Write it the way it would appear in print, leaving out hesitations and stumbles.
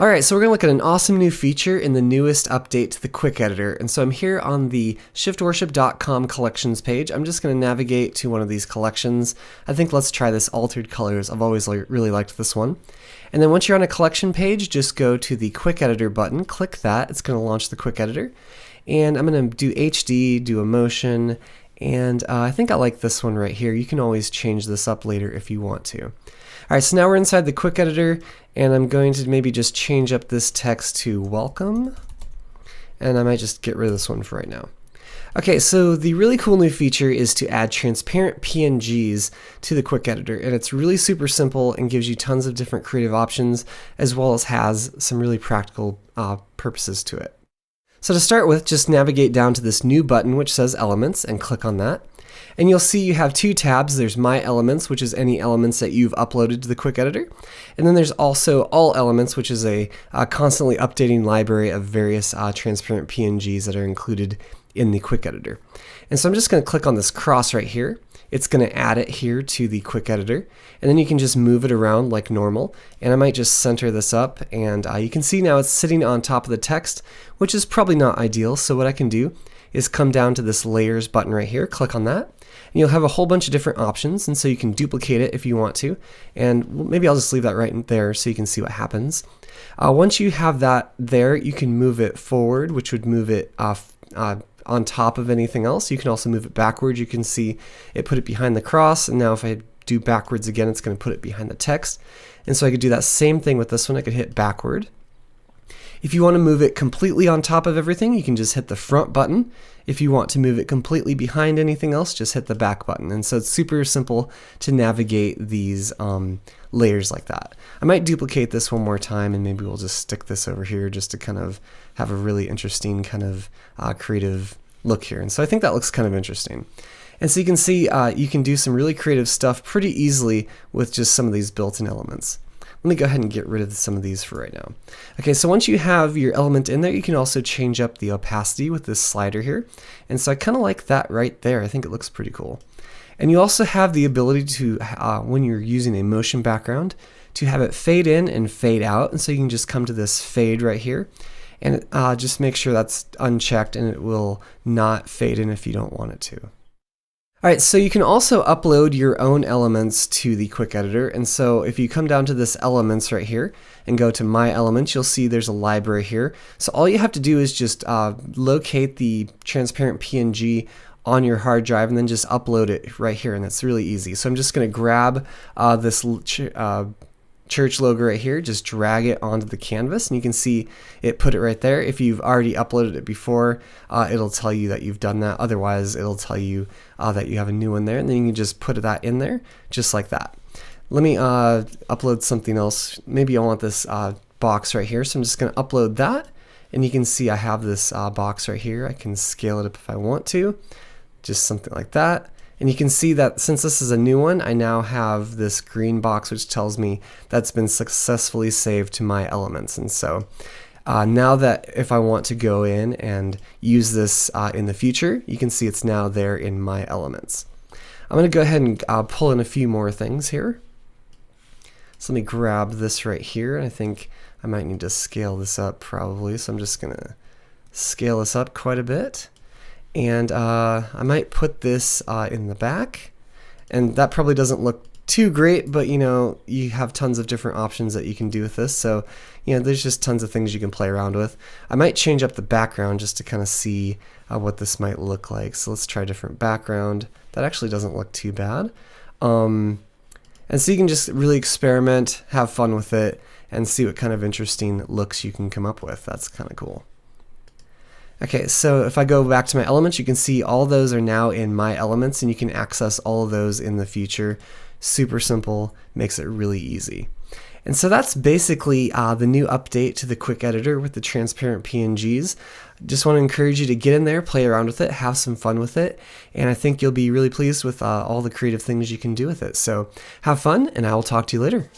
Alright, so we're going to look at an awesome new feature in the newest update to the Quick Editor. And so I'm here on the shiftworship.com collections page. I'm just going to navigate to one of these collections. I think let's try this altered colors. I've always really liked this one. And then once you're on a collection page, just go to the Quick Editor button, click that. It's going to launch the Quick Editor. And I'm going to do HD, do emotion, and I think I like this one right here. You can always change this up later if you want to. Alright, so now we're inside the Quick Editor, and I'm going to maybe just change up this text to welcome, and I might just get rid of this one for right now. Okay, so the really cool new feature is to add transparent PNGs to the Quick Editor, and it's really super simple and gives you tons of different creative options, as well as has some really practical purposes to it. So to start with, just navigate down to this new button which says Elements and click on that. And you'll see you have two tabs. There's My Elements, which is any elements that you've uploaded to the Quick Editor. And then there's also All Elements, which is a constantly updating library of various transparent PNGs that are included in the Quick Editor. And so I'm just going to click on this cross right here. It's going to add it here to the Quick Editor. And then you can just move it around like normal. And I might just center this up. And you can see now it's sitting on top of the text, which is probably not ideal. So what I can do is come down to this Layers button right here, click on that. And you'll have a whole bunch of different options, and so you can duplicate it if you want to. And maybe I'll just leave that right in there so you can see what happens. Once you have that there, you can move it forward, which would move it on top of anything else. You can also move it backwards. You can see it put it behind the cross, and now if I do backwards again, it's going to put it behind the text. And so I could do that same thing with this one. I could hit backward. If you want to move it completely on top of everything, you can just hit the front button. If you want to move it completely behind anything else, just hit the back button. And so it's super simple to navigate these layers like that. I might duplicate this one more time, and maybe we'll just stick this over here just to kind of have a really interesting kind of creative look here. And so I think that looks kind of interesting. And so you can see you can do some really creative stuff pretty easily with just some of these built-in elements. Let me go ahead and get rid of some of these for right now. Okay, so once you have your element in there, you can also change up the opacity with this slider here. And so I kind of like that right there. I think it looks pretty cool. And you also have the ability to, when you're using a motion background, to have it fade in and fade out. And so you can just come to this fade right here and just make sure that's unchecked, and it will not fade in if you don't want it to. Alright, so you can also upload your own elements to the Quick Editor, and so if you come down to this Elements right here and go to My Elements, you'll see there's a library here. So all you have to do is just locate the transparent PNG on your hard drive and then just upload it right here, and it's really easy. So I'm just going to grab this church logo right here, just drag it onto the canvas, and you can see it put it right there. If you've already uploaded it before, it'll tell you that you've done that. Otherwise, it'll tell you that you have a new one there, and then you can just put that in there just like that. Let me upload something else. Maybe I want this box right here, so I'm just going to upload that, and you can see I have this box right here. I can scale it up if I want to, just something like that. And you can see that since this is a new one, I now have this green box which tells me that's been successfully saved to My Elements. And so now that if I want to go in and use this in the future, you can see it's now there in My Elements. I'm going to go ahead and pull in a few more things here. So let me grab this right here. I think I might need to scale this up probably, so I'm just going to scale this up quite a bit. And I might put this in the back, and that probably doesn't look too great, but you know, you have tons of different options that you can do with this, so you know, there's just tons of things you can play around with. I might change up the background just to kind of see what this might look like. So let's try a different background. That actually doesn't look too bad. And so you can just really experiment, have fun with it, and see what kind of interesting looks you can come up with. That's kind of cool. Okay, so if I go back to my elements, you can see all those are now in My Elements, and you can access all of those in the future. Super simple, makes it really easy. And so that's basically the new update to the Quick Editor with the transparent PNGs. Just want to encourage you to get in there, play around with it, have some fun with it, and I think you'll be really pleased with all the creative things you can do with it. So have fun, and I will talk to you later.